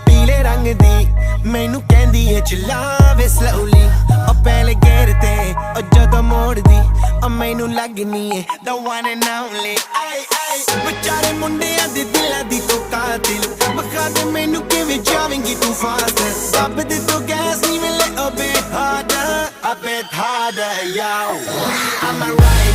पीले रंग दी मैनू कहंदी है चलावे slowly ओ पहले गेर ते ओ जदों मोड़ दी ओ मैनू लगनी है the one and only ay ay बेचारे मुंडियां दे दिलां दी तो कातिल बखा दे मैनू किवें जावेंगी तू फास्ट दब दे तो गैस नी मिले a bit harder yo I'm a